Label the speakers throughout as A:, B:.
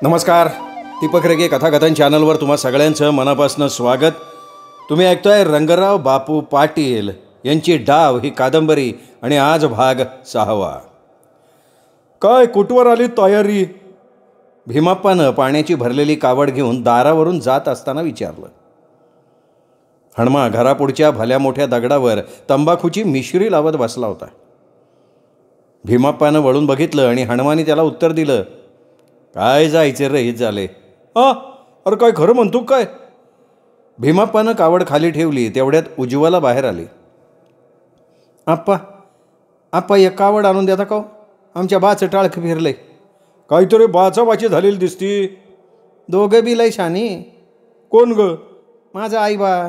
A: नमस्कार. दीपक रेगे कथाकथन चॅनलवर तुम्हा सगळ्यांचं मनापासून स्वागत. तुम्ही ऐकतोय रंगराव बापू पाटील यांची डाव ही कादंबरी आणि आज भाग 6. काय कुठवर आली तयारी? भीमाप्पानं पाण्याची भरलेली कावड घेऊन दारावरून जात असताना विचारलं. हणमा घरापुढच्या भल्या मोठ्या दगडावर तंबाखूची मिश्री लावत बसला होता. भीमाप्पानं वळून बघितलं आणि हणमाने त्याला उत्तर दिलं, काय जायचे रहीत झाले. अरे काय खरं म्हणतो काय? भीमाप्पानं कावड खाली ठेवली तेवढ्यात उज्ज्वला बाहेर आली. आप्पा एक कावड आणून देता का? आमच्या बाचं टाळक फिरलंय. काहीतरी बाचाबाची झालेली दिसती. दोघं बी लय शानी. कोण ग? माझा आई बा.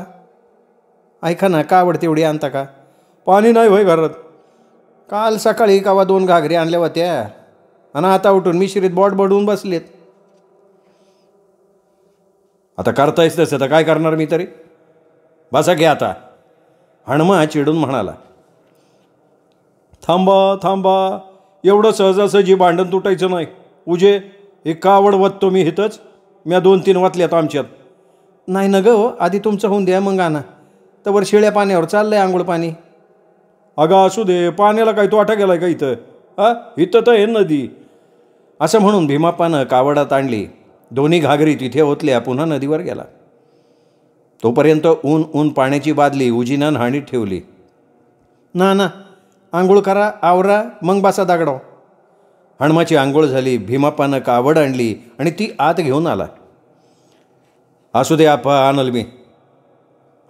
A: ऐका ना, कावड तेवढी आणता का? पाणी नाही होय घरात. काल सकाळी कावा 2 घागरी आणल्या होत्या आणि आता उठून मिश्रीत बॉट बडवून बसलेत. आता करतायच तसं तर काय करणार मी तरी. बसा घ्या आता, हणमा चिडून म्हणाला. थांबा, एवढं सहजासहजी भांडण तुटायचं नाही. उजे एक कावड वततो मी इथंच. म्या 2-3 वाचल्यात आमच्यात. नाही न ग, आधी तुमचं होऊन द्या मग आणा. तवर शिळ्या पाण्यावर चाललंय आंघोळ पाणी. अगं असू दे, पाण्याला काय तोटा गेलाय का इथं? इथं तर आहे नदी. असं म्हणून भीमाप्पानं कावडात आणली. 2 घागरी तिथे ओतल्या, पुन्हा नदीवर गेला. तोपर्यंत ऊन पाण्याची बादली उजीनं हाणीत ठेवली. ना आंघोळ करा, आवरा, मग बसा दगडाव. हणमाची आंघोळ झाली. भीमाप्पानं कावड आणली आणि ती आत घेऊन आला. असू दे आप्पा, आणल मी,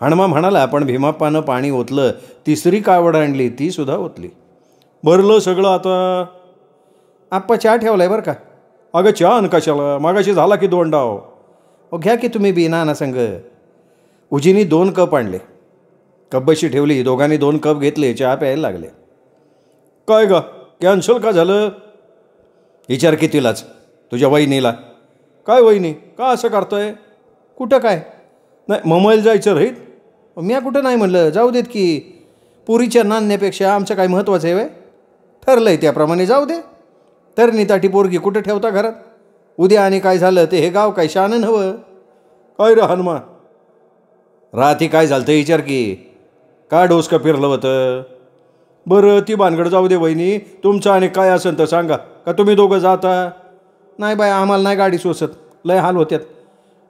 A: हणमा म्हणाला. पण भीमाप्पानं पाणी ओतलं. 3री कावड आणली, ती सुद्धा ओतली. भरलं सगळं आता. आप्पा चहा ठेवलाय बरं का? अगं चहा न कशाला, मागाशी झाला की 2 डाव. घ्या की तुम्ही बी नाना संग. उजीनी 2 कप आणले. कपबशी ठेवली. दोघांनी 2 कप घेतले. चहा प्यायला लागले. काय ग, कॅन्सल का झालं? विचार की तिलाच, तुझ्या वहिनीला. काय वहिनी, का असं करतोय? कुठं काय? नाही मुंबईला जायचं राहीत. म्या कुठं नाही म्हणलं, जाऊ देत की. पुरीच्या नांदण्यापेक्षा आमचं काय महत्त्वाचं आहे? ठरलंय त्याप्रमाणे जाऊ दे. तरणी पोरगी कुठं ठेवता घरात? उद्या आणि काय झालं ते हे गाव काय शानं हवं? काय रे हनुमा, राती काय झालं ते विचार की. का डोसकं फिरलं होतं? बरं ती भानगड जाऊ दे वहिनी. तुमचं आणि काय असेल तर सांगा. का तुम्ही दोघं जाता? नाही बाय, आम्हाला नाही गाडी सोसत, लय हाल होत्यात.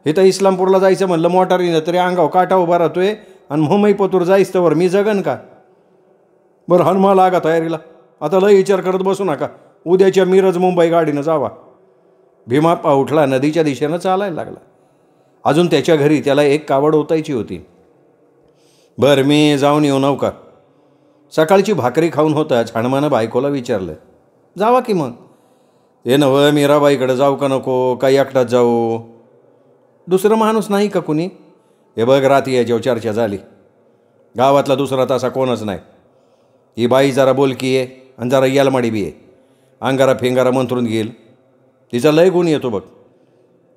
A: इथं इस्लामपूरला जायचं म्हणलं मोटारीनं तरी अंगाव काटा उभा राहतोय. आणि मुंबई पतूर जायचं तर मी जगन का? बरं हनुमा, लागा तयारीला. आता लय विचार करत बसू नका. उद्याच्या मिरज मुंबई गाडीनं जावा. भीमाप्पा उठला. नदीच्या दिशेनं चालायला लागला. अजून त्याच्या घरी त्याला 1 कावड ओतायची होती. बरं मी जाऊन येऊ नव का? सकाळची भाकरी खाऊन होताच हणमानं बायकोला विचारलं. जावा की मग. हे नवं, मीराबाईकडे जाऊ का नको? काही एकटाच जाऊ? दुसरं माणूस नाही का कुणी? हे बघ, रात्री याच्यावर चर्चा झाली. गावातला दुसरा तसा कोणच नाही. ही बाई जरा बोलकी आहे आणि जरा यालमाडी बी आहे. अंगारा फेंगारा मंत्रून घेईल. तिचा लय गुण येतो बघ.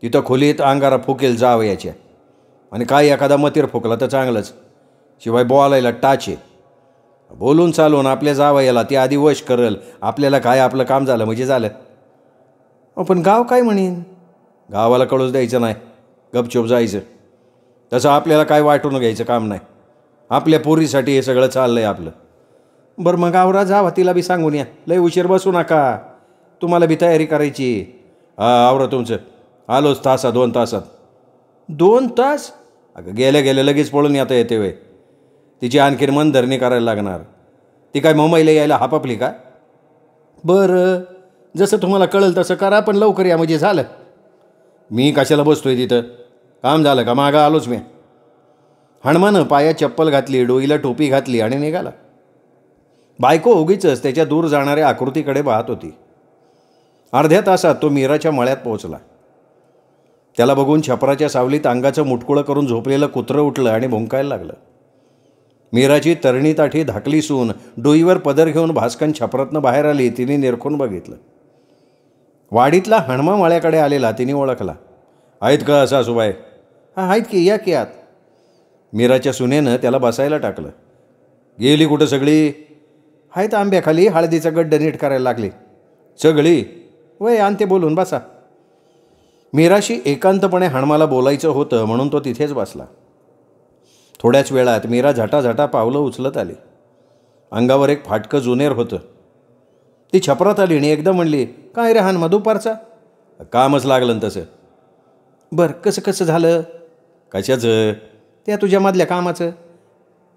A: तिथं खोलीत अंगारा फुकेल जाव याच्या. आणि काय एखादा मतीर फुकला तर चांगलंच. शिवाय बोलायला टाचे. बोलून चालून आपल्या जावयाला ती आधी वश करल. आपल्याला काय, आपलं काम झालं म्हणजे झालं. पण गाव काय म्हणेन? गावाला कळूच द्यायचं नाही, गपचूप जायचं. तसं आपल्याला काय वाटून घ्यायचं काम नाही. आपल्या पोरीसाठी हे सगळं चाललंय आपलं. बरं मग आवरा, जावा, तिला बी सांगून या. लय उशीर बसू नका, तुम्हाला बी तयारी करायची. आवरा तुमचं. आलोच 2 तासात. 2 तास? अगं गेल्या लगेच पळून येता येते वे. तिची आणखीन मनधरणी करायला लागणार. ती काय मुंबईला यायला हापापली का? बरं जसं तुम्हाला कळेल तसं करा, पण लवकर या म्हणजे झालं. मी कशाला बसतोय तिथं? काम झालं का? मागं आलोच मी. हणमानं पायात चप्पल घातली, डोईला टोपी घातली आणि निघाला. बायको उगीचच त्याच्या दूर जाणाऱ्या आकृतीकडे पाहत होती. अर्ध्या तासात तो मीराच्या मळ्यात पोहोचला. त्याला बघून छपराच्या सावलीत अंगाचं मुटकुळं करून झोपलेलं कुत्रं उठलं आणि भुंकायला लागलं. मीराची तरणी ताठी धाकली सून डोईवर पदर घेऊन भास्कन छपरातनं बाहेर आली. तिने निरखून बघितलं. वाडीतला हणमा मळ्याकडे आलेला तिने ओळखला. आहेत का सासूबाई? आहेत की, या की आत. मीराच्या सुनेनं त्याला बसायला टाकलं. गेली कुठं सगळी? आहेत आंब्याखाली हळदीचा गड्ड नीट करायला लागली. सगळी? वय आणते बोलून, बसा. मीराशी एकांतपणे हणमाला बोलायचं होतं म्हणून तो तिथेच बसला. थोड्याच वेळात मीरा झटाझटा पावलं उचलत आली. अंगावर एक फाटकं जुनेर होतं. ती छपरात आली आणि एकदा म्हणली, काय रे हणमा दुपारचा? कामच लागलं ना तसं. बरं कसं कसं झालं? कशाचं? त्या तुझ्या मधल्या कामाचं.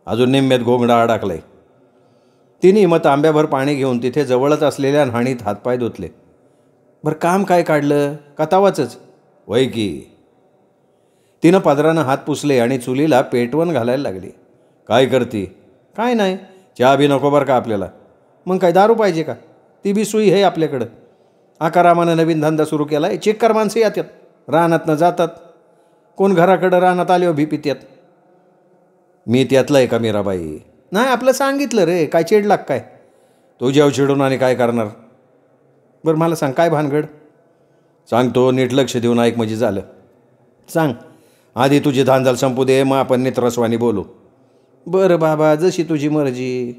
A: अजून निम्म्यात घोंगडा अडकलाय. तिने मग तांब्याभर पाणी घेऊन तिथे जवळच असलेल्या न्हाणीत हातपाय धुतले. बरं काम काय काढलं? का तवाचंच? वय की. तिनं पदरानं हात पुसले आणि चुलीला पेटवण घालायला लागली. काय करती? काय नाही, चहा बी नको बरं का आपल्याला. मग काय दारू पाहिजे का? ती बी सुई आहे आपल्याकडं. आकारामानं नवीन धंदा सुरू केला आहे. चिक्कार माणसं येतात, रानातनं जातात. कोण घराकडं रानात आल्यावर भी पित्यात. मी त्यातलं आहे का मीराबाई? नाही आपलं सांगितलं रे, काय चिडलाग काय? तुझ्यावर चिडून आणि काय करणार? बरं मला सांग काय भानगड? सांगतो, नीट लक्ष देऊन ऐक म्हणजे झालं. सांग. आधी तुझी धांदल संपू दे, मग आपण नेत्रस्वानी बोलू. बरं बाबा, जशी तुझी मर्जी.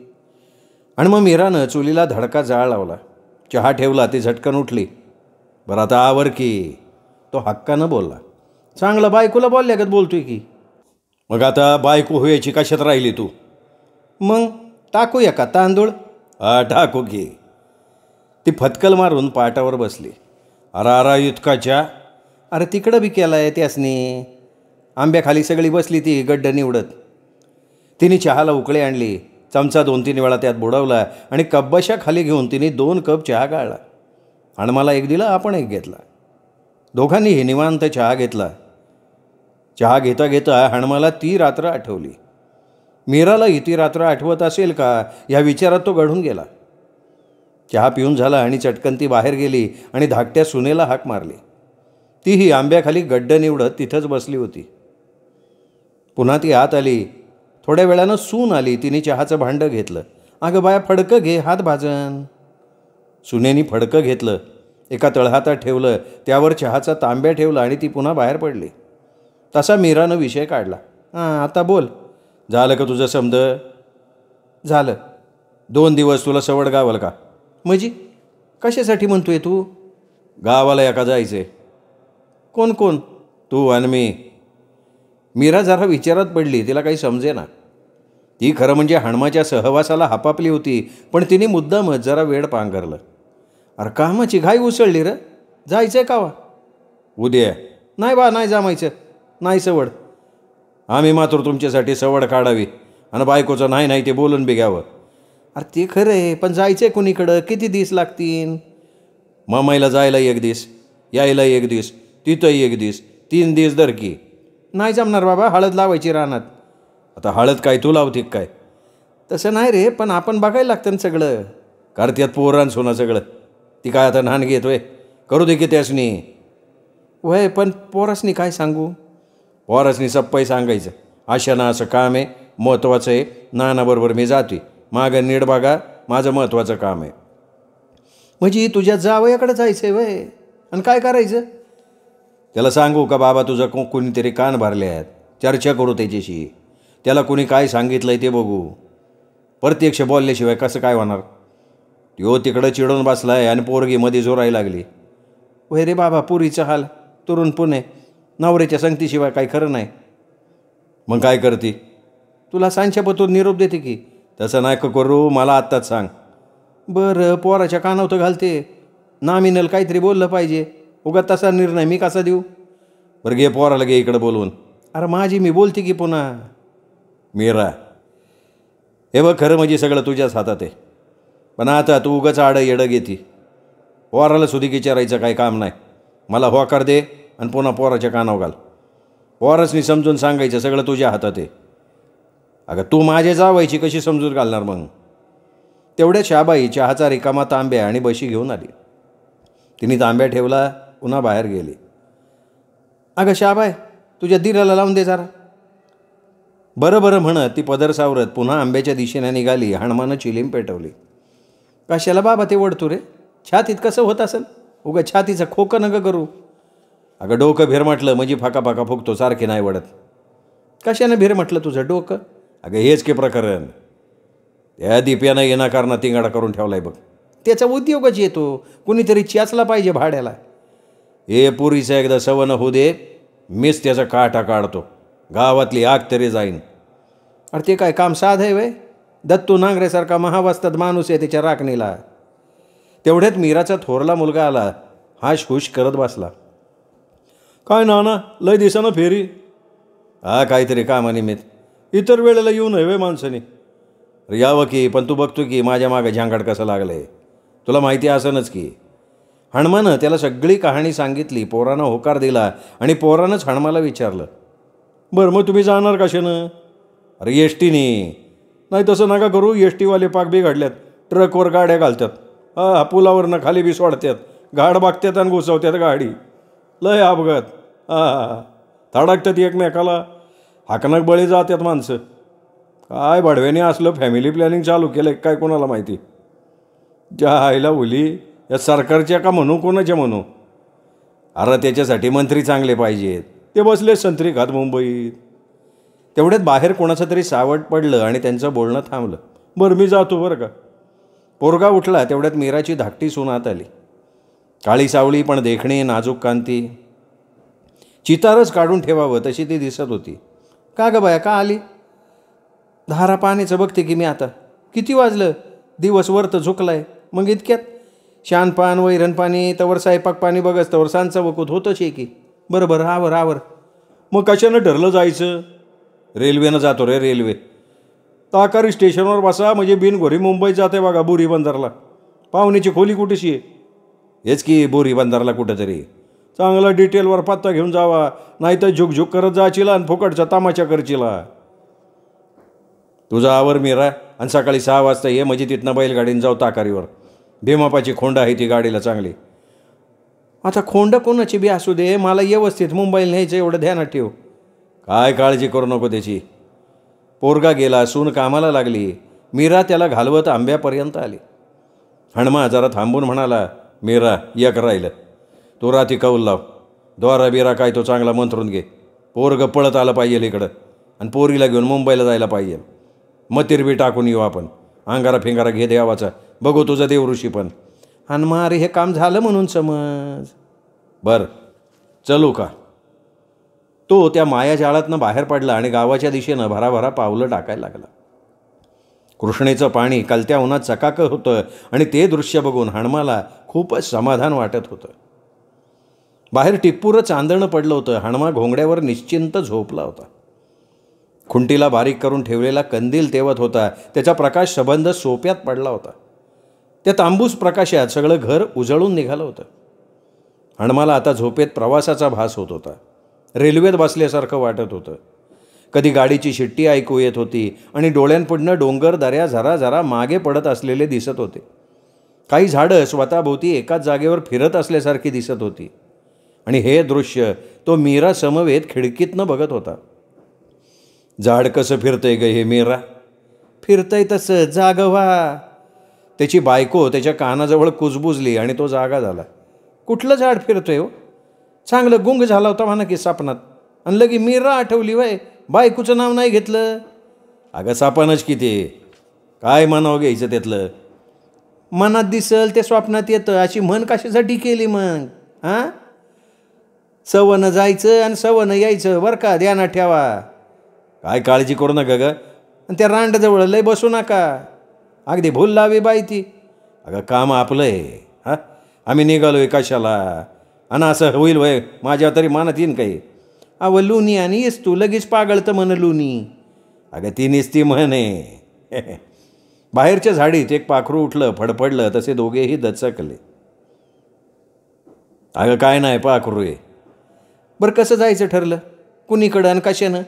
A: आणि मग मीरानं चुलीला धडका जाळ लावला. चहा ठेवला. ती झटकन उठली. बरं आता आवर की. तो हक्कानं बोलला. चांगलं बायकोला बोलल्यागत बोलतोय की. मग आता बायको व्हायची कशात राहिली तू? मग टाकूया का तांदूळ? हा टाकू की. ती फतकल मारून पाटावर बसली. अरा इतका चहा? अरे तिकडं बी केला आहे त्यासनी. आंब्याखाली सगळी बसली ती गड्ड निवडत. तिने चहाला उकळी आणली. चमचा 2-3 वेळा त्यात बुडवला आणि कब्बशा खाली घेऊन तिने 2 कप चहा गाळला. आणि मला एक दिला, आपण एक घेतला. दोघांनीही निवांत चहा घेतला. चहा घेता घेता हणमाला ती रात्र आठवली. मीरालाही ती रात्र आठवत असेल का ह्या विचारात तो गढून गेला. चहा पिऊन झाला आणि चटकन ती बाहेर गेली आणि धाकट्या सुनेला हाक मारली. तीही आंब्याखाली गड्ड निवडत तिथंच बसली होती. पुन्हा ती आत आली. थोड्या वेळानं सून आली. तिने चहाचं भांडं घेतलं. अगं बाया फडकं घे, हात भाजन. सुनेनी फडकं घेतलं. एका तळहातात ठेवलं. त्यावर चहाचा तांब्या ठेवला आणि ती पुन्हा बाहेर पडली. तसा मीरानं विषय काढला. हां आता बोल. झालं का तुझं समज? झालं. 2 दिवस तुला सवड गावल का? म्हणजे कशासाठी म्हणतोय तू? गावाला एका जायचे. कोण कोण? तू आणि मी. मीरा जरा विचारात पडली. तिला काही समजेना. ती खरं म्हणजे हणमाच्या सहवासाला हापापली होती, पण तिने मुद्दामच जरा वेळ पांघरलं. अरे कामाची घाई उसळली र. जायचंय कावा? उद्या. नाही बा, नाही जमायचं. नाही सवड. आम्ही मात्र तुमच्यासाठी सवड काढावी आणि बायकोचं नाही नाही ते बोलून बी घ्यावं. अरे ते खरं आहे, पण जायचं आहे कुणीकडं? किती दिवस लागतील? ममाईला जायला 1 दिवस, यायला 1 दिवस, तिथंही 1 दिवस, 3 दिवस दर की. नाही जमणार बाबा, हळद लावायची रानात. आता हळद काय तू लावती काय? तसं नाही रे, पण आपण बघायला लागतं ना सगळं. करत्यात पोरान सोना सगळं. ती काय आता न्हाण घेतोय? करू दे की त्यासनी. वय पण पोरासनी काय सांगू? पोरासनी सप्पाई सांगायचं, अशा असं काम आहे, महत्त्वाचं आहे, नानाबरोबर मी जाते, मागं नीट बघा, माझं महत्त्वाचं काम आहे. म्हणजे तुझ्या जावयाकडे जायचं आहे वय? आणि काय करायचं? त्याला सांगू का बाबा तुझं कोणीतरी कान भरले आहेत, चर्चा करू त्याच्याशी, त्याला कोणी काय सांगितलं आहे ते बघू. प्रत्यक्ष बोलल्याशिवाय कसं काय होणार? तो तिकडं चिडून बसला आहे आणि पोरगी मध्ये जोरायला लागली. वय रे बाबा, पुरीचं हाल, तरुण पुणे, नवऱ्याच्या संगतीशिवाय काय खरं नाही. मग काय करते? तुला सांच्या पतून निरोप देते की. तसं नाही करू, मला आत्ताच सांग. बरं, पोराच्या कानावतं घालते. नामिनल काहीतरी बोललं पाहिजे. उगा तसा निर्णय मी कसा देऊ? बरं घे पोराला, घे इकडं बोलवून. अरे माझी मी बोलते की पुन्हा. मीरा, हे बघ खरं म्हणजे सगळं तुझ्याच हातात आहे. पण आता तू उगाच आडं येडं घेती. पोराला सुधी विचारायचं काही काम नाही. मला होकार दे आणि पुन्हा पोराच्या कानावर घाल. पोरासनी समजून सांगायचं सगळं तुझ्या हातात आहे. अगं तू माझ्या जावायची कशी समजून घालणार मग? तेवढ्या शाबाई चहाचा रिकामा तांब्या आणि बशी घेऊन आली. तिने तांब्या ठेवला, पुन्हा बाहेर गेली. अगं शाबाय, तुझ्या दिराला लावून दे जरा. बरं बरं म्हणत ती पदर सावरत पुन्हा आंब्याच्या दिशेने निघाली. हणमानं चिलीम पेटवली. कशाला बाबा ते वडतो रे? छातीत कसं होत असेल? उगा छातीचं खोकं नका करू. अगं डोकं भेर म्हटलं म्हणजे फाका फाका फुगतो, सारखे नाही वडत. कशानं भेर म्हटलं तुझं डोकं? अगं हेच के प्रकरण. त्या दिप्यानं येणाकारणं तिंगाडा करून ठेवलाय बघ. त्याचा उद्योगच येतो, कुणीतरी च्याचला पाहिजे भाड्याला. हे पुरीचं एकदा सवनं होऊ दे, मीच त्याचा काटा काढतो, गावातली आग तरी जाईन. अरे ते काय काम साध आहे वय? दत्तू नांगरेसारखा महावस्ताद माणूस आहे त्याच्या राखणीला. तेवढ्यात मीराचा थोरला मुलगा आला. हाश हुश करत बसला. काय नाना, लय दिसानं फेरी? हा, काहीतरी कामानिमित्त. इतर वेळेला येऊ नये वे माणसाने. यावं की, पण तू बघतो की माझ्या मागे झांगाट कसं लागलंय. तुला माहिती असनच की. हणमानं त्याला सगळी कहाणी सांगितली. पोरानं होकार दिला आणि पोरानंच हणमाला विचारलं, बरं मग तुम्ही जाणार कशानं? अरे एस टीने. नाही तसं नका करू, एस टीवाले पाक बिघडल्यात, ट्रकवर गाड्या घालतात, हा पुलावरनं खाली बी सोडतात, गाड बागतात आणि घुसवतात गाडी, लय अपघात. हा, थडकतात एकमेकाला, हाकनाक बळी जातात माणसं. काय बडव्याने असलं फॅमिली प्लॅनिंग चालू केलं काय कोणाला माहिती. ज्या आईला उली या सरकारच्या का म्हणू कोणाच्या म्हणू. अरे त्याच्यासाठी मंत्री चांगले पाहिजेत. ते बसले संत्री खात मुंबईत. तेवढ्यात बाहेर कोणाचं तरी सावट पडलं आणि त्यांचं बोलणं थांबलं. बरं मी जातो बरं का. पोरगा उठला. तेवढ्यात मीराची धाकटी सून आत आली. काळी सावळी पण देखणी, नाजूक कांती. चितारच काढून ठेवावं तशी ती दिसत होती. का ग बाया, का आली? धारा पाण्याचं बघते की मी आता. किती वाजलं? दिवस वर तर झुकलाय. मग इतक्यात शानपान वैरण पाणी तवर स्वयंपाक पाणी बघस तवर सांचं वकूत होतंच आहे की. बरं आवर आवर. मग कशानं ठरलं जायचं? रेल्वेनं जातो रे, रेल्वे. ताकारी स्टेशनवर बसा म्हणजे बिनघोरी मुंबईत जाते बघा, बोरी बंदरला. पाहुण्याची खोली कुठेशी आहे? हेच की बोरी बंदरला कुठंतरी. चांगला डिटेलवर पत्ता घेऊन जावा, नाही तर झुकझुक करत जायचिला आणि फुकटचा तमाशा करचिला. तुझा आवर मीरा आणि सकाळी 6 वाजता ये, म्हणजे तिथनं बैलगाडीनं जाऊ ताकारीवर. भीमापाची खोंड आहे ती गाडीला चांगली. आता खोंड कोणाची बी असू दे, मला व्यवस्थित मुंबईला न्यायचं एवढं ध्यानात ठेव. काय काळजी करू नको त्याची. पोरगा गेला. सून कामाला लागली. मीरा त्याला घालवत आंब्यापर्यंत आली. हणमा जरा थांबून म्हणाला, मीरा एक राहिलं, तो राती कौल लाव. द्वारा बिरा काय तो चांगला मंत्रून घे. पोरग पळत आलं पाहिजे इकडं आणि पोरीला घेऊन मुंबईला जायला पाहिजे. मतीर बी टाकून येऊ आपण. अंगारा फिंगारा घे देवाचा, बघू तुझा देवऋषी पण. हणमा अरे हे काम झालं म्हणून समज. बरं चलू का? तो त्या मायाजाळातनं बाहेर पडला आणि गावाच्या दिशेनं भराभरा पावलं टाकायला लागला. कृष्णेचं पाणी कलत्या उन्हात चकाक होतं आणि ते दृश्य बघून हणमाला खूपच समाधान वाटत होतं. बाहेर टिप्पूरं चांदणं पडलं होतं. हणमा घोंगड्यावर निश्चिंत झोपला होता. खुंटीला बारीक करून ठेवलेला कंदील तेवत होता. त्याचा प्रकाश सबंध सोप्यात पडला होता. त्या तांबूस प्रकाशात सगळं घर उजळून निघालं होतं. हणमाला आता झोपेत प्रवासाचा भास होत होता. रेल्वेत बसल्यासारखं वाटत होतं. कधी गाडीची शिट्टी ऐकू येत होती आणि डोळ्यांपुढनं डोंगर दऱ्या जरा जरा मागे पडत असलेले दिसत होते. काही झाडं स्वतःभोवती एकाच जागेवर फिरत असल्यासारखी दिसत होती. आणि हे दृश्य तो मीरा समवेत खिडकीतनं बघत होता. झाड कसं फिरतंय ग हे मीरा? फिरतंय तसं, जाग व्हा. त्याची बायको त्याच्या कानाजवळ कुजबुजली आणि तो जागा झाला. कुठलं झाड फिरतोय हो? चांगलं गुंग झाला होता म्हणा की सपनात, आणि लगी मीरा आठवली वय, बायकोचं नाव नाही घेतलं. अगं सापानच किती, काय म्हणावं घ्यायचं त्यातलं? मनात दिसल ते स्वप्नात येतं अशी म्हण कशासाठी केली मग? हां, सवनं जायचं आणि सवनं यायचं बरं का, ध्यानात ठेवा. काय काळजी करू नका ग. आणि त्या रांडजवळ लय बसू नका. अगदी भूल लावी बाई ती. अगं काम आपलं आहे. हां, आम्ही निघालोय कशाला? आणि असं होईल वय माझ्या तरी मानत येईन काही? अव लुनी आणि येस तू लगेच पागळतं म्हण लुनी. अगं ती निस्ती म्हण आहे. बाहेरच्या झाडीत एक पाखरू उठलं, फडफडलं, तसे दोघेही दचकले. अगं काय नाही, पाखरू आहे. बरं कसं जायचं ठरलं? कुणीकडं आणि कशानं?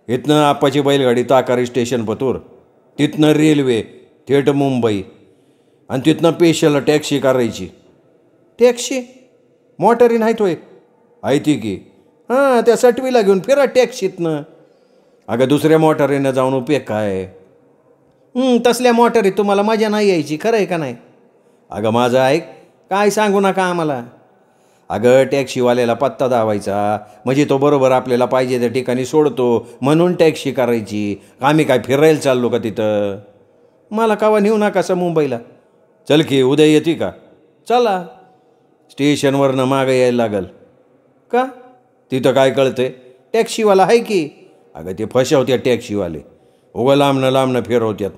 A: इथनं आप्पाची बैलगाडी ताकारी स्टेशन पतूर, तिथनं रेल्वे थेट मुंबई, आणि तिथनं पेशल टॅक्सी करायची. टॅक्सी? मोटारी नाहीत होय? आहे ती की. हां, त्या सटवीला घेऊन फिरा टॅक्सीतनं. अगं दुसऱ्या मोटारीनं जाऊन उपयोग काय? तसल्या मोटारीत तुम्हाला मजा नाही यायची, खरं आहे का नाही? अगं माझं ऐक, काय सांगू नका आम्हाला. अगं टॅक्सीवाल्याला पत्ता दावायचा म्हणजे तो बरोबर आपल्याला पाहिजे त्या ठिकाणी सोडतो, म्हणून टॅक्सी करायची. आम्ही काय फिरायला चाललो का तिथं? मला कावा नेऊ नका असं मुंबईला. चल की, उद्या येते का? चला. स्टेशनवरनं मागं यायला लागल. का? तिथं काय कळतंय, टॅक्सीवाला आहे की. अगं ते फसवत्यात टॅक्सीवाले, उगं लांबणं फिरवत्यात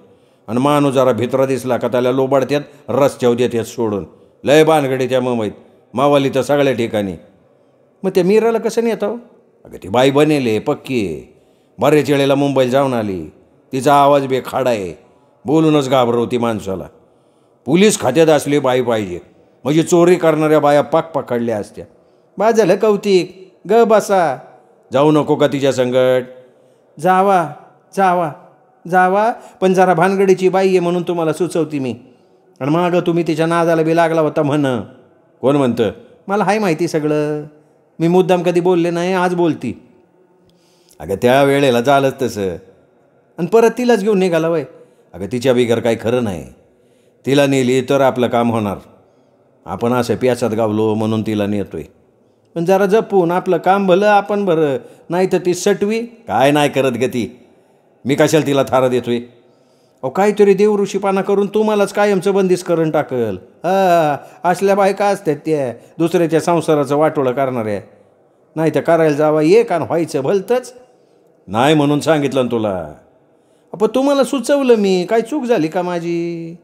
A: आणि माणूस जरा भित्रा दिसला का त्याला लोबाडत्यात, रस्त्यावर देतात सोडून. लय भानगडी त्या मुंबईत, मावाली तर सगळ्या ठिकाणी. मग त्या मीराला कसं नेतो? अगं ती बाई बनेले पक्की आहे, बरेच वेळेला मुंबईला जाऊन आली. तिचा आवाज बेखाडा आहे, बोलूनच घाबरवती माणसाला. पोलीस खात्यात असली बाई पाहिजे, म्हणजे चोरी करणाऱ्या बाया पाक पकडल्या असत्या. बा झालं कौतिक, ग बसा. जाऊ नको का तिच्या संगट? जावा जावा जावा, पण जरा भानगडीची बाई आहे म्हणून तुम्हाला सुचवती मी. आणि मागं तुम्ही तिच्या नादाला बी लागला होता म्हण. कोण म्हणतं? मला हाय माहिती सगळं, मी मुद्दाम कधी बोलले नाही, आज बोलती. अगं त्या वेळेला झालंच तसं, आणि परत तिलाच घेऊन निघाला वय. अगं तिच्या बिगर काही खरं नाही. तिला नेली तर आपलं काम होणार. आपण असं प्यासात गावलो म्हणून तिला नेतोय. पण जरा जपून, आपलं काम भलं आपण बरं, नाही तर ती सटवी काय नाही करत ग ती. मी कशाला तिला थारा देतोय? अहो काहीतरी देवऋषीपाना करून तुम्हालाच कायमचं बंदिश करून टाकल. असल्या बायका असतात त्या दुसऱ्याच्या संसाराचं वाटोळं करणाऱ्या. नाही तर करायला जावा एक आणि व्हायचं भलतंच. नाही म्हणून सांगितलं ना तुला. पण तुम्हाला सुचवलं मी, काय चूक झाली का माझी?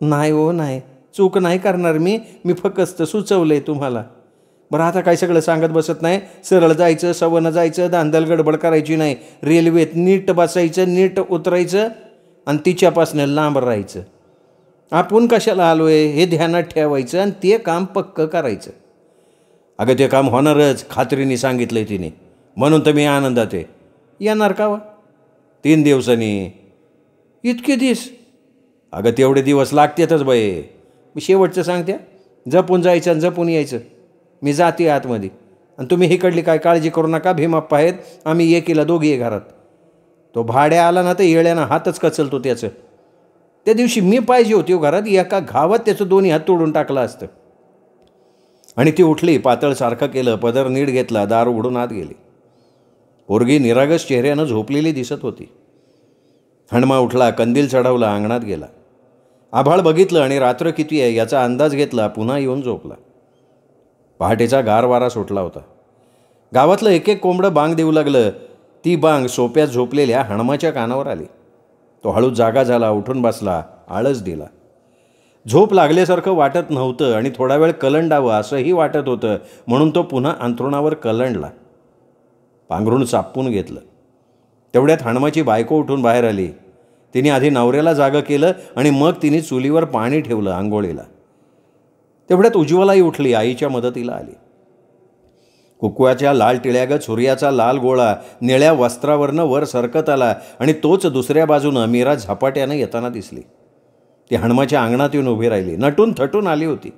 A: नाही हो, नाही चूक नाही करणार मी फक्त सुचवलं आहे तुम्हाला. बरं आता काय सगळं सांगत बसत नाही. सरळ जायचं, सवनं जायचं, धांदल गडबड करायची नाही. रेल्वेत नीट बसायचं, नीट उतरायचं आणि तिच्यापासून लांब राहायचं. आपण कशाला आलो आहे हे ध्यानात ठेवायचं आणि ते काम पक्कं करायचं. अगं ते काम होणारच, खात्रीने सांगितलं आहे तिने, म्हणून तर मी आनंदात आहे. येणार का वा? 3 दिवसांनी. इतके दिवस? अगं तेवढे दिवस लागतातच बाई. मी शेवटचं सांगते, जपून जायचं आणि जपून यायचं. मी जाते आतमध्ये, आणि तुम्ही हिकडली काय काळजी करू नका. भीमाप्पा आहेत, आम्ही एकीला दोघी आहे घरात. तो भाड्या आला ना तर येळ्यानं हातच कचलतो त्याचं. त्या दिवशी मी पाहिजे होती घरात, एका घावात त्याचं दोन्ही हात तोडून टाकलं असतं. आणि ती उठली, पातळसारखं केलं, पदर नीट घेतला, दार उघडून आत गेली. पोरगी निरागस चेहऱ्यानं झोपलेली दिसत होती. हणमा उठला, कंदील चढवला, अंगणात गेला. आभाळ बघितलं आणि रात्र किती आहे याचा अंदाज घेतला, पुन्हा येऊन झोपला. पहाटेचा गार वारा सुटला होता. गावातलं एक एक कोंबडं बांग देऊ लागलं. ती बांग सोप्यात झोपलेल्या हणमाच्या कानावर आली. तो हळूच जागा झाला, उठून बसला, आळस दिला. झोप लागल्यासारखं वाटत नव्हतं आणि थोडा वेळ कलंडावं असंही वाटत होतं, म्हणून तो पुन्हा अंथरुणावर कलंडला. पांघरूण चापून घेतलं. तेवढ्यात हणमाची बायको उठून बाहेर आली. तिने आधी नवऱ्याला जागं केलं आणि मग तिने चुलीवर पाणी ठेवलं आंघोळीला. तेवढ्यात उज्ज्वलाही उठली, आईच्या मदतीला आली. कुकवाच्या लाल टिळ्यागत सूर्याचा लाल गोळा निळ्या वस्त्रावरनं वर सरकत आला आणि तोच दुसऱ्या बाजूनं मीरा झपाट्यानं येताना दिसली. ती हणमाच्या अंगणात येऊन उभी राहिली, नटून थटून आली होती.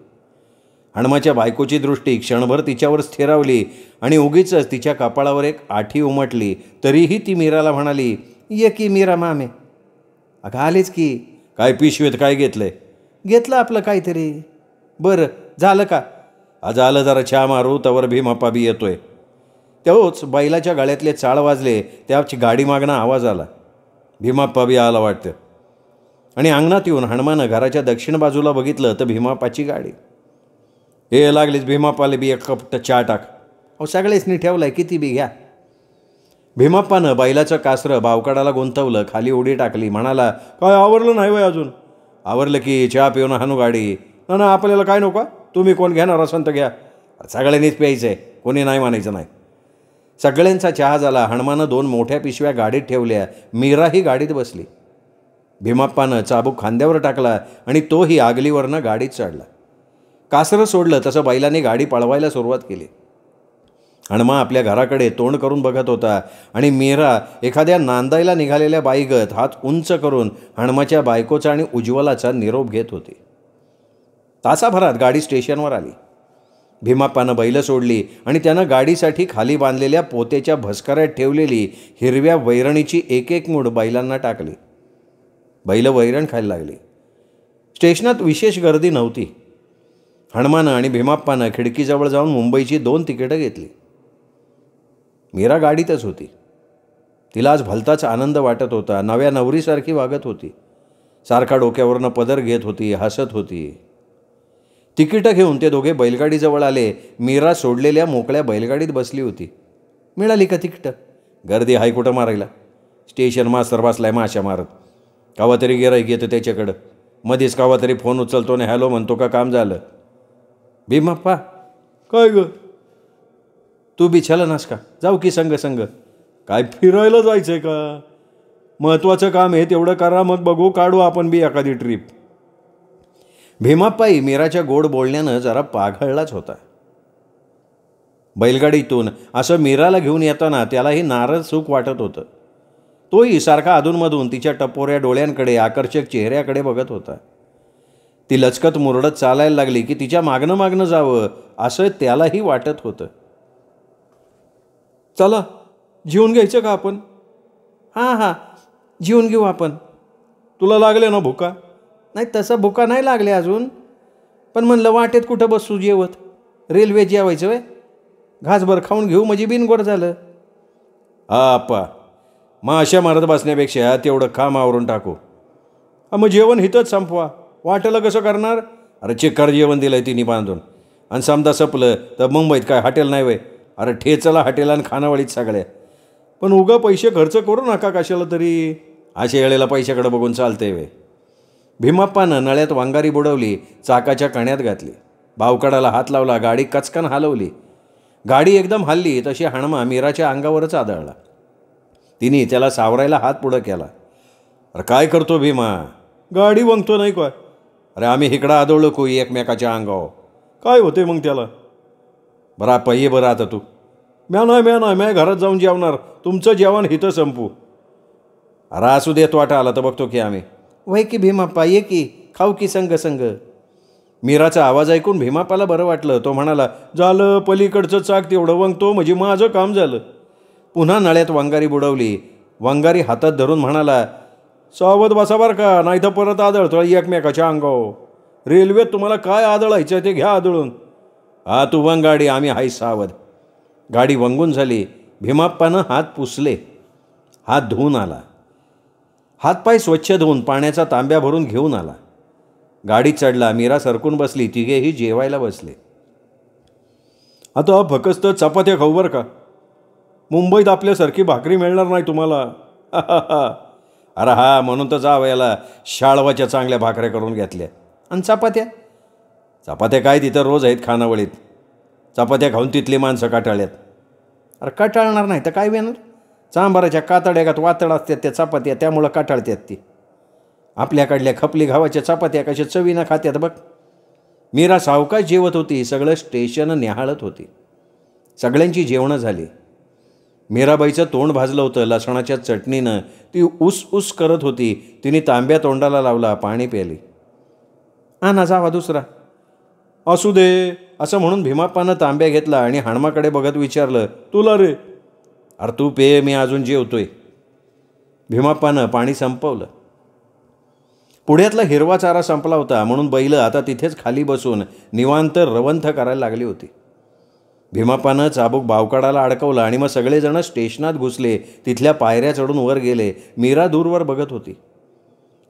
A: हणमाच्या बायकोची दृष्टी क्षणभर तिच्यावर स्थिरावली आणि उगीच तिच्या कपाळावर एक आठी उमटली. तरीही ती मीराला म्हणाली, ये की मीरा मामे. अगं आलीच की. काय पिशवीत काय घेतलंय? घेतलं आपलं काहीतरी. बरं झालं का? आज आलं जरा चहा मारू, तवर भीमाप्पा बी येतोय. तेव्हाच बैलाच्या गळ्यातले चाळ वाजले, त्याची गाडी मागणं आवाज आला. भीमाप्पा बी आला वाटतं. आणि अंगणात येऊन हणमानं घराच्या दक्षिण बाजूला बघितलं तर भीमाप्पाची गाडी. हे लागलीच, भीमाप्पाला बी एक कप चहा टाक. अहो सगळेचनी ठेवलाय, किती बी घ्या. भीमाप्पानं बैलाचं कासरं बावकाडाला गुंतवलं, खाली उडी टाकली, म्हणाला, काय आवरलं नाही वय अजून? आवरलं की, चहा पिऊन हाणू गाडी. ना आपल्याला काय नको, तुम्ही कोण घेणार असन तर घ्या. सगळ्यांनीच प्यायचं आहे, कोणी नाही मानायचं नाही. सगळ्यांचा चहा झाला. हणमानं 2 मोठ्या पिशव्या गाडीत ठेवल्या. मीराही गाडीत बसली. भीमाप्पानं चाबूक खांद्यावर टाकला आणि तोही आगलीवरनं गाडीत चढला. कासरं सोडलं तसं बैलाने गाडी पळवायला सुरुवात केली. हणमा आपल्या घराकडे तोंड करून बघत होता आणि मीरा एखाद्या नांदायला निघालेल्या बाईगत हात उंच करून हणमाच्या बायकोचा आणि उज्ज्वलाचा निरोप घेत होती. तासाभरात गाडी स्टेशनवर आली. भीमाप्पानं बैलं सोडली आणि त्यानं गाडीसाठी खाली बांधलेल्या पोतेच्या भस्कऱ्यात ठेवलेली हिरव्या वैरणीची एक एक मूठ बैलांना टाकली. बैलं वैरण खायला लागली. स्टेशनात विशेष गर्दी नव्हती. हणमानं आणि भीमाप्पानं खिडकीजवळ जाऊन मुंबईची 2 तिकीटं घेतली. मीरा गाडीतच होती. तिला आज भलताच आनंद वाटत होता. नव्या नवरीसारखी वागत होती. सारखा डोक्यावरनं पदर घेत होती, हसत होती. तिकीटं घेऊन ते दोघे बैलगाडीजवळ आले. मीरा सोडलेल्या मोकळ्या बैलगाडीत बसली होती. मिळाली का तिकीटं? गर्दी हाय कुठं मारायला. स्टेशन मास्तर बसलाय माशा मारत. कावा तरी गिराईक येतं त्याच्याकडं. मध्येच कावा तरी फोन उचलतो ना हॅलो म्हणतो का काम झालं. भीमाप्पा. काय ग? तू बिछाला नास का? जाऊ की संग संग. काय फिरायला जायचंय का? महत्त्वाचं काम आहे तेवढं करा, मग बघू काढू आपण बी एखादी ट्रिप. भीमाप्पाही मीराच्या गोड बोलण्यानं जरा पाघळलाच होता. बैलगाडीतून असं मीराला घेऊन येताना त्यालाही नारळ सुख वाटत होतं. तोही सारखा अधूनमधून तिच्या टपोऱ्या डोळ्यांकडे, आकर्षक चेहऱ्याकडे बघत होता. ती लचकत मुरडत चालायला लागली की तिच्या मागणं मागणं जावं असं त्यालाही वाटत होतं. चला जेवून घ्यायचं का आपण? हां हां जेवून घेऊ आपण. तुला लागले ना भुका? नाही तसं भुका नाही लागले अजून, पण म्हणलं वाटेत कुठं बसू जेवत. रेल्वे जेवायचं वय, घासभर खाऊन घेऊ म्हणजे बिनगोड झालं. हा अप्पा, मग अशा मारत बसण्यापेक्षा तेवढं काम आवरून टाकू. मग जेवण हिथंच संपवा. वाटेला कसं करणार? अरे चिक्कार जेवण दिलंय तिने बांधून, आणि समजा सपलं तर मुंबईत काय हॉटेल नाही वय? अरे ठेचला हॉटेल आणि खानावळीत सगळ्या. पण उगा पैसे खर्च करू नका कशाला तरी. अशा वेळेला पैशाकडे बघून चालतंय वे. भीमाप्पानं नळ्यात वांगारी बुडवली, चाकाच्या कण्यात घातली, भावकडाला हात लावला, गाडी कचकन हलवली. गाडी एकदम हलली तशी हणमा मीराच्या अंगावरच आदळला. तिने त्याला सावरायला हात पुढं केला. अरे काय करतो भीमा? गाडी वंगतो नाही काय? अरे आम्ही इकडं आदळलो कोई एकमेकाच्या अंगावर. काय होते मग त्याला? बरं आप्पा ये बरं आता तू. म्या नाही म्या घरात जाऊन जेवणार. तुमचं जेवण हिथं संपू. अरे असू देत वाटा आला तर बघतो की आम्ही. वय की भीमाप्पा ये की, खाऊ की संग संग. मीराचा आवाज ऐकून भीमाप्पाला बरं वाटलं. तो म्हणाला, झालं पलीकडचं चाक तेवढं वंगतो म्हणजे माझं काम झालं. पुन्हा नळ्यात वांगारी बुडवली. वांगारी हातात धरून म्हणाला, सावध बसा बरं का, नाही तर परत आदळतो एकमेकाच्या अंगावर. रेल्वेत तुम्हाला काय आदळायचं ते घ्या आदळून. हा तू वंग गाडी, आम्ही हाय सावध. गाडी वंगून झाली. भीमाप्पानं हात पुसले. हात धुवून आला. हातपाय स्वच्छ धुवून पाण्याचा तांब्या भरून घेऊन आला. गाडीत चढला. मीरा सरकून बसली. तिघेही जेवायला बसले. आता फक्त चपात्या खाऊ बरं का. मुंबईत आपल्यासारखी भाकरी मिळणार नाही तुम्हाला. अरे हा म्हणून तर जावयाला शाळवाच्या चांगल्या भाकऱ्या करून घेतल्या. आणि चपात्या? चपात्या काय तिथं रोज आहेत खानावळीत. चपात्या खाऊन तिथली माणसं काटाळ्यात. अरे काटाळणार नाही तर काय वेणार? चांबाराच्या कातड्यागात वातड असतात त्या चपात्या, त्यामुळं काटाळतात ती. आपल्याकडल्या खपली घावाच्या चपात्या कशा चवीनं खात्यात बघ. मीरा सावकाश जेवत होती. सगळं स्टेशन न्याहाळत होती. सगळ्यांची जेवणं झाली. मीराबाईचं तोंड भाजलं होतं लसणाच्या चटणीनं. ती उस उस करत होती. तिने तांब्या तोंडाला लावला, पाणी प्याली. ना जावा दुसरा. असू दे असं म्हणून भीमाप्पानं तांब्या घेतला आणि हणमाकडे बघत विचारलं, तुला रे? अरे तू पे, मी अजून जेवतोय. भीमाप्पानं पाणी संपवलं. पुढ्यातला हिरवा चारा संपला होता म्हणून बैल आता तिथेच खाली बसून निवांत रवंथ करायला लागली होती. भीमाप्पानं चाबूक भावकाडाला अडकवला आणि मग सगळेजण स्टेशनात घुसले. तिथल्या पायऱ्या चढून वर गेले. मीरा दूरवर बघत होती.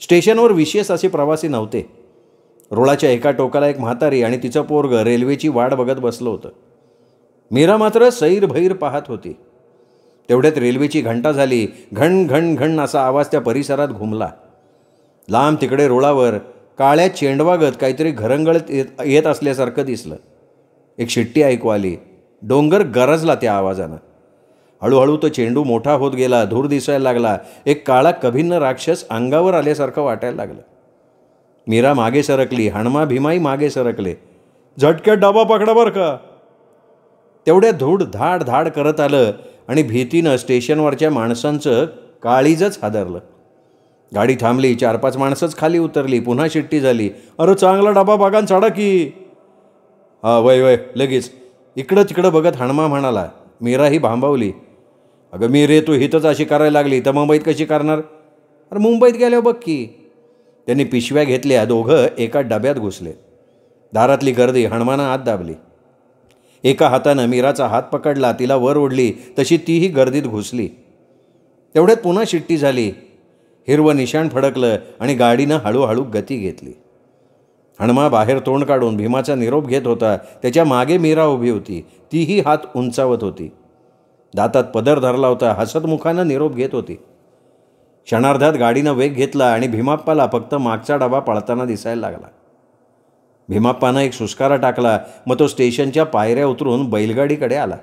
A: स्टेशनवर विशेष असे प्रवासी नव्हते. रुळाच्या एका टोकाला एक म्हातारी आणि तिचं पोरग रेल्वेची वाट बघत बसलं होतं. मीरा मात्र सैरभैर पाहत होती. तेवढ्यात रेल्वेची घंटा झाली. घण घण घण असा आवाज त्या परिसरात घुमला. लांब तिकडे रुळावर काळ्या चेंडवागत काहीतरी घरंगळत येत असल्यासारखं दिसलं. एक शिट्टी ऐकू आली. डोंगर गरजला त्या आवाजानं. हळूहळू तो चेंडू मोठा होत गेला. धूर दिसायला लागला. एक काळा कभिन्न राक्षस अंगावर आल्यासारखं वाटायला लागलं. मीरा मागे सरकली. हणमा भीमाई मागे सरकले. झटक्यात डबा पकडा बरं का. तेवढ्या धूड धाड धाड करत आलं आणि भीतीनं स्टेशनवरच्या माणसांचं काळीजच हादरलं. गाडी थांबली. 4-5 माणसंच खाली उतरली. पुन्हा शिट्टी झाली. अरे चांगला डबा बागान चढा की. हा वय वय लगेच. इकडं तिकडं बघत हणमा म्हणाला. मीराही भांबावली. अगं मी रे, तू हिथंच अशी करायला लागली तर मुंबईत कशी करणार? अरे मुंबईत गेल्यावर बघ की. त्यांनी पिशव्या घेतल्या. दोघं एका डब्यात घुसले. दारातली गर्दी हणमानं आत दाबली. एका हातानं मीराचा हात पकडला, तिला वर ओढली तशी तीही गर्दीत घुसली. तेवढ्यात पुन्हा शिट्टी झाली. हिरवं निशाण फडकलं आणि गाडीनं हळूहळू गती घेतली. हनुमा बाहेर तोंड काढून भीमाचा निरोप घेत होता. त्याच्या मागे मीरा उभी होती. तीही हात उंचावत होती. दातात पदर धरला होता. हसत मुखानं निरोप घेत होती. क्षणार्धात गाडीनं वेग घेतला आणि भीमाप्पाला फक्त मागचा डबा पळताना दिसायला लागला. भीमाप्पानं एक सुस्कारा टाकला. मग तो स्टेशनच्या पायऱ्या उतरून बैलगाडीकडे आला.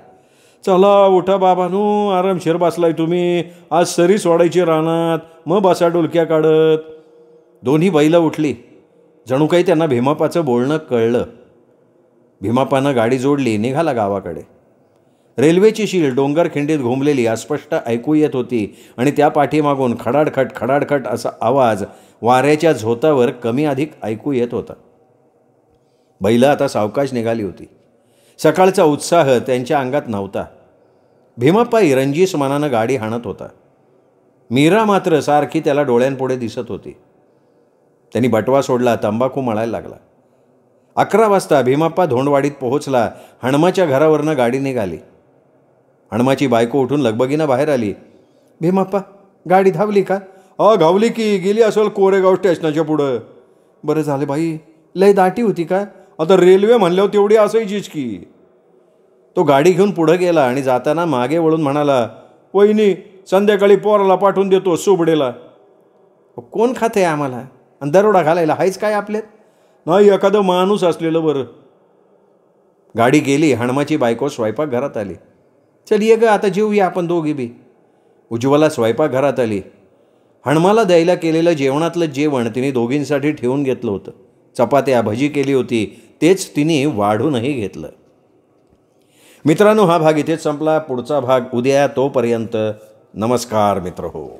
A: चला उठा बाबांनो, आरामशीर बसलाय तुम्ही. आज सरी सोडायची रानात, मग बसा डुलक्या काढत. दोन्ही बैलं उठली. जणू काही त्यांना भीमाप्पाचं बोलणं कळलं. भीमाप्पानं गाडी जोडली, निघाला गावाकडे. रेल्वेची शील डोंगरखिंडीत घुमलेली अस्पष्ट ऐकू येत होती आणि त्या पाठीमागून खडाडखट खडाडखट असा आवाज वाऱ्याच्या झोतावर कमी अधिक ऐकू येत होता. बैलं आता सावकाश निघाली होती. सकाळचा उत्साह त्यांच्या अंगात नव्हता. भीमाप्पा इरंजीस मनानं गाडी हाणत होता. मीरा मात्र सारखी त्याला डोळ्यांपुढे दिसत होती. त्यांनी बटवा सोडला, तंबाखू मळायला लागला. 11 वाजता भीमाप्पा धोंडवाडीत पोहोचला. हनुमाच्या घरावरनं गाडी निघाली. हनुमाची बायको उठून लगबगीनं बाहेर आली. भीमाप्पा, गाडी धावली का? घावली की, गेली असेल कोरेगाव स्टेशनाच्या पुढं. बरं झालं बाई, लय दाटी होती का? आता रेल्वे म्हणल्यावर तेवढी असायचीच की. तो गाडी घेऊन पुढं गेला आणि जाताना मागे वळून म्हणाला, वहिनी, संध्याकाळी पोराला पाठवून देतो सुबडेला. कोण खाते आम्हाला? आणि दरोडा घालायला हायच काय आपल्यात? नाही, एखादं माणूस असलेलं बरं. गाडी गेली. हनुमाची बायको स्वयंपाकघरात आली. चल ये ग, आता जेवूया आपण दोघी बी. उज्ज्वला स्वयंपाकघरात आली. हनुमाला द्यायला केलेलं जेवणातलं जेवण तिने दोघींसाठी ठेवून घेतलं होतं. चपात्या, भजी केली होती. तेच तिने वाढूनही घेतलं. मित्रांनो, हा भाग इथेच संपला. पुढचा भाग उद्या. तोपर्यंत नमस्कार मित्र हो.